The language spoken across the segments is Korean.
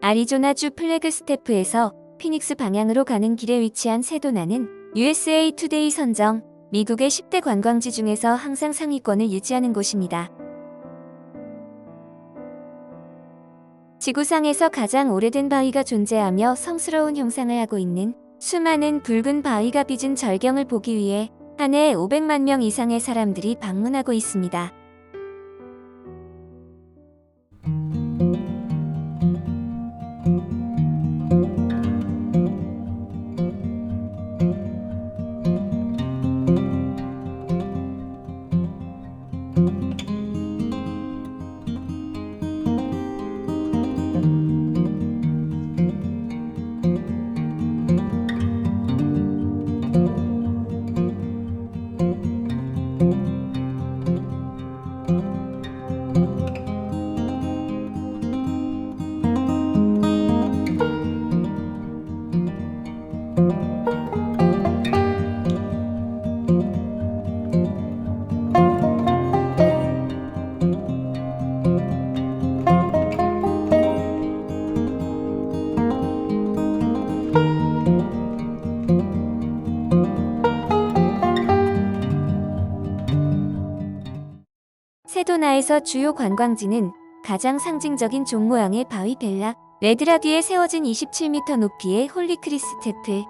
애리조나주 플래그스태프에서 피닉스 방향으로 가는 길에 위치한 세도나는 USA 투데이 선정 미국의 10대 관광지 중에서 항상 상위권을 유지하는 곳입니다. 지구상에서 가장 오래된 바위가 존재하며 성스러운 형상을 하고 있는 수많은 붉은 바위가 빚은 절경을 보기 위해 한 해에 500만 명 이상의 사람들이 방문하고 있습니다. 세도나에서 주요 관광지는 가장 상징적인 종 모양의 바위 벨락, 레드락 위에 세워진 27m 높이의 홀리크리스 테플,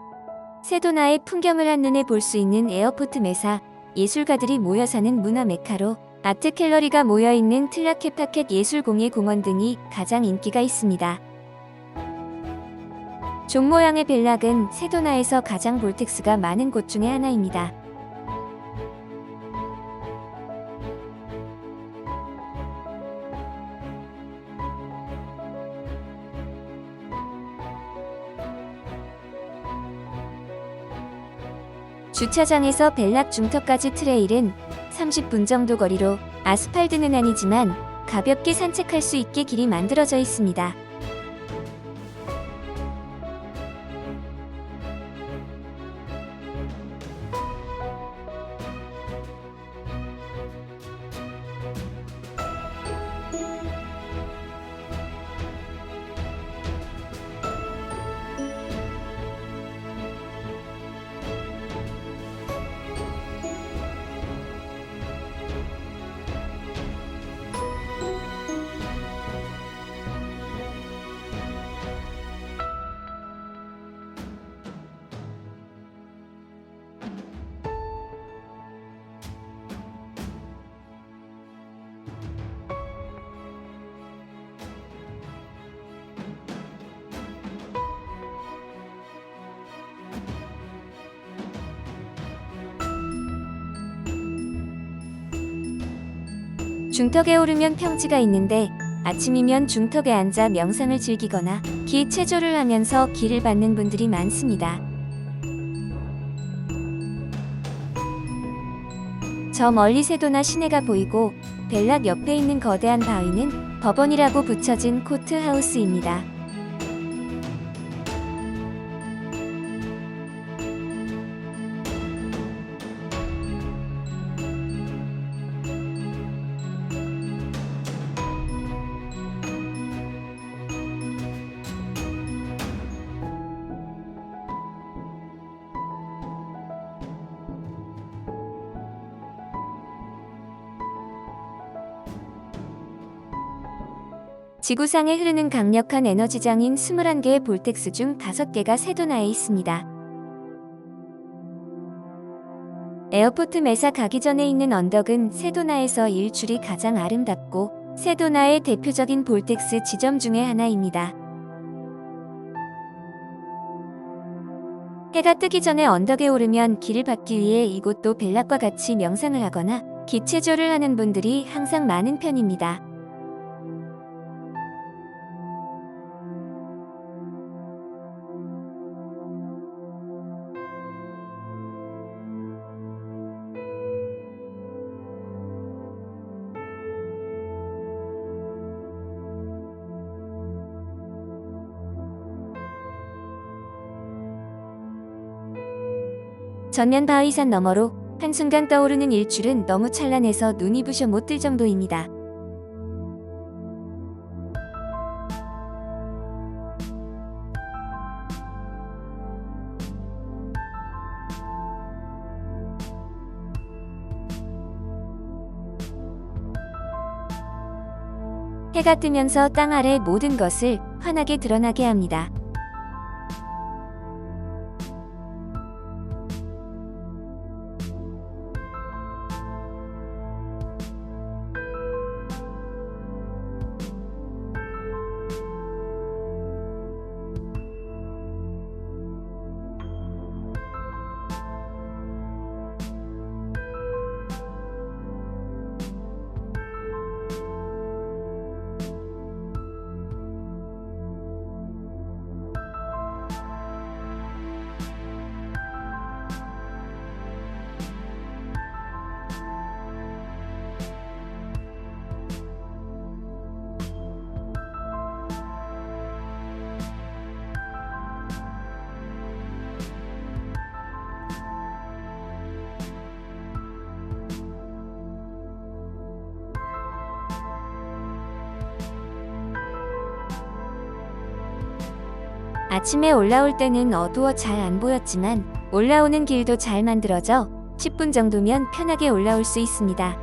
세도나의 풍경을 한눈에 볼 수 있는 에어포트 메사, 예술가들이 모여 사는 문화 메카로 아트 갤러리가 모여있는 틀라케파켓 예술공예 공원 등이 가장 인기가 있습니다. 종 모양의 벨락은 세도나에서 가장 볼텍스가 많은 곳 중에 하나입니다. 주차장에서 벨락 중턱까지 트레일은 30분 정도 거리로 아스팔트는 아니지만 가볍게 산책할 수 있게 길이 만들어져 있습니다. 중턱에 오르면 평지가 있는데 아침이면 중턱에 앉아 명상을 즐기거나 기 체조를 하면서 길을 받는 분들이 많습니다. 저 멀리 세도나 시내가 보이고 벨락 옆에 있는 거대한 바위는 버번이라고 붙여진 코트하우스입니다. 지구상에 흐르는 강력한 에너지장인 21개의 볼텍스 중 5개가 세도나에 있습니다. 에어포트 메사 가기 전에 있는 언덕은 세도나에서 일출이 가장 아름답고 세도나의 대표적인 볼텍스 지점 중의 하나입니다. 해가 뜨기 전에 언덕에 오르면 길을 받기 위해 이곳도 벨락과 같이 명상을 하거나 기체조를 하는 분들이 항상 많은 편입니다. 전면 바위산 너머로 한순간 떠오르는 일출은 너무 찬란해서 눈이 부셔 못 뜰 정도입니다. 해가 뜨면서 땅 아래 모든 것을 환하게 드러나게 합니다. 아침에 올라올 때는 어두워 잘 안 보였지만 올라오는 길도 잘 만들어져 10분 정도면 편하게 올라올 수 있습니다.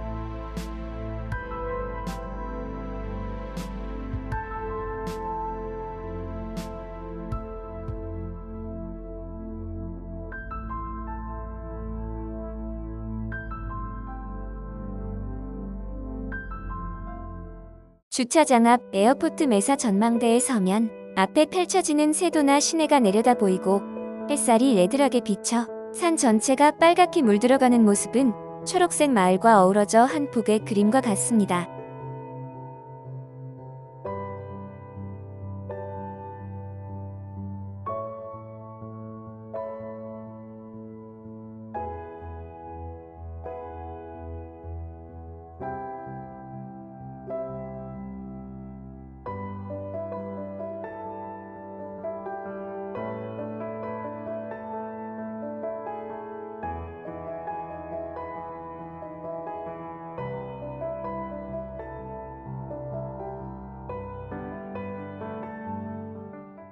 주차장 앞 에어포트 메사 전망대에 서면 앞에 펼쳐지는 세도나 시내가 내려다 보이고 햇살이 레드하게 비쳐 산 전체가 빨갛게 물들어가는 모습은 초록색 마을과 어우러져 한 폭의 그림과 같습니다.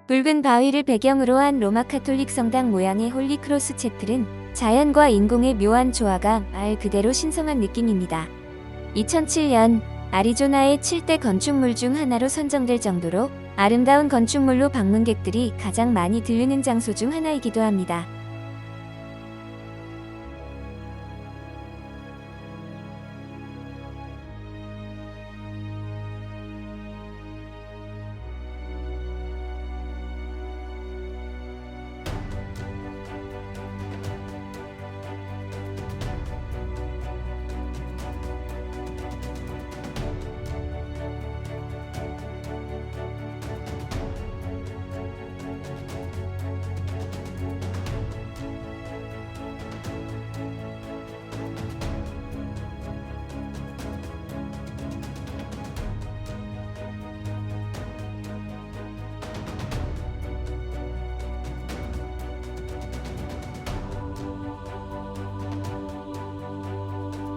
붉은 바위를 배경으로 한 로마 카톨릭 성당 모양의 홀리 크로스 채플은 자연과 인공의 묘한 조화가 말 그대로 신성한 느낌입니다. 2007년 아리조나의 7대 건축물 중 하나로 선정될 정도로 아름다운 건축물로 방문객들이 가장 많이 들르는 장소 중 하나이기도 합니다.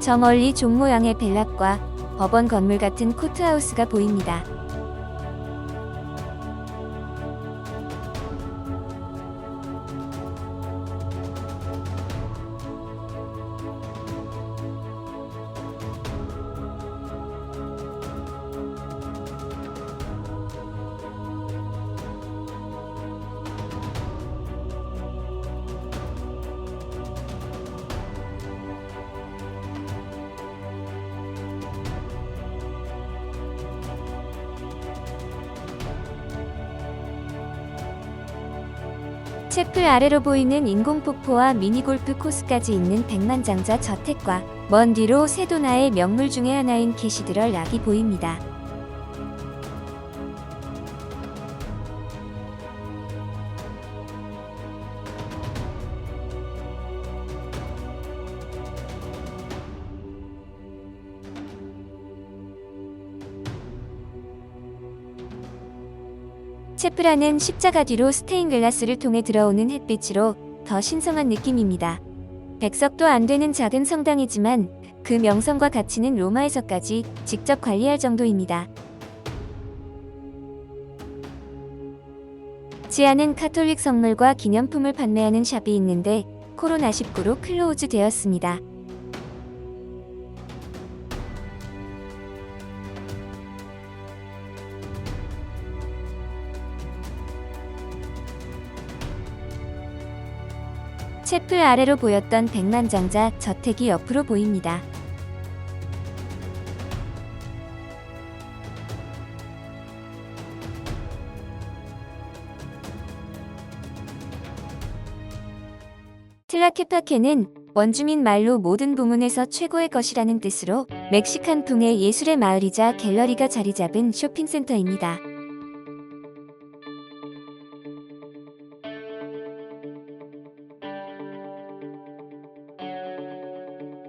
저 멀리 종 모양의 벨락과 법원 건물 같은 코트하우스가 보입니다. 채플 아래로 보이는 인공폭포와 미니골프 코스까지 있는 백만장자 저택과 먼 뒤로 세도나의 명물 중의 하나인 캐시드럴 락이 보입니다. 채플 안은 십자가 뒤로 스테인글라스를 통해 들어오는 햇빛으로 더 신성한 느낌입니다. 백석도 안 되는 작은 성당이지만 그 명성과 가치는 로마에서까지 직접 관리할 정도입니다. 지하는 카톨릭 성물과 기념품을 판매하는 샵이 있는데 코로나19로 클로우즈 되었습니다. 채플 아래로 보였던 백만장자 저택이 옆으로 보입니다. 틀라케파케는 원주민 말로 모든 부문에서 최고의 것이라는 뜻으로 멕시칸풍의 예술의 마을이자 갤러리가 자리 잡은 쇼핑센터입니다.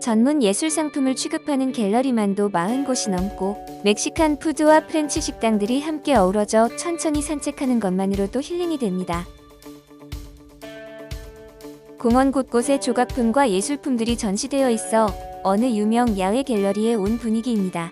전문 예술 상품을 취급하는 갤러리만도 40곳이 넘고 멕시칸 푸드와 프렌치 식당들이 함께 어우러져 천천히 산책하는 것만으로도 힐링이 됩니다. 공원 곳곳에 조각품과 예술품들이 전시되어 있어 어느 유명 야외 갤러리에 온 분위기입니다.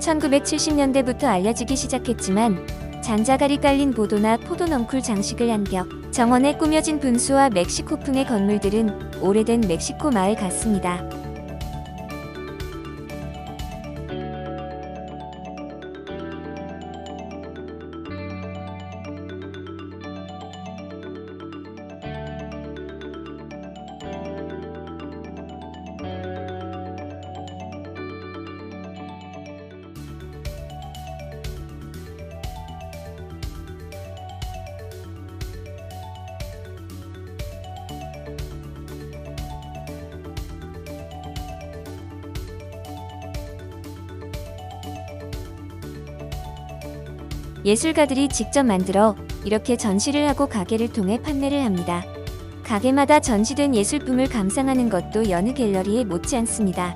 (1970년대부터) 알려지기 시작했지만 잔자갈이 깔린 보도나 포도넝쿨 장식을 한 벽, 정원에 꾸며진 분수와 멕시코풍의 건물들은 오래된 멕시코 마을 같습니다. 예술가들이 직접 만들어 이렇게 전시를 하고 가게를 통해 판매를 합니다. 가게마다 전시된 예술품을 감상하는 것도 여느 갤러리에 못지 않습니다.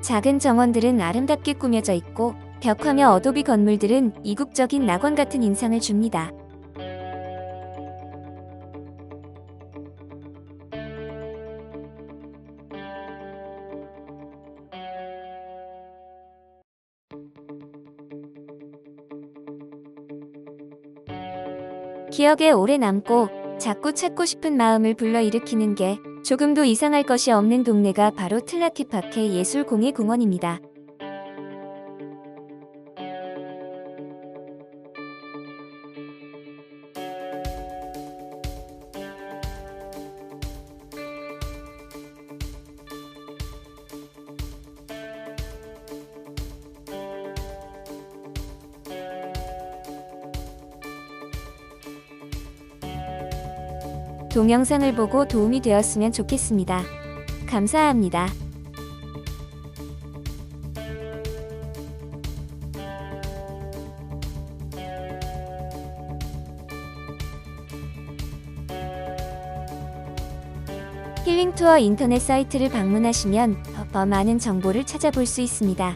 작은 정원들은 아름답게 꾸며져 있고 벽화며 어도비 건물들은 이국적인 낙원 같은 인상을 줍니다. 기억에 오래 남고 자꾸 찾고 싶은 마음을 불러일으키는 게 조금도 이상할 것이 없는 동네가 바로 틀라케파케 예술공예공원입니다. 동영상을 보고 도움이 되었으면 좋겠습니다. 감사합니다. 힐링투어 인터넷 사이트를 방문하시면 더 많은 정보를 찾아볼 수 있습니다.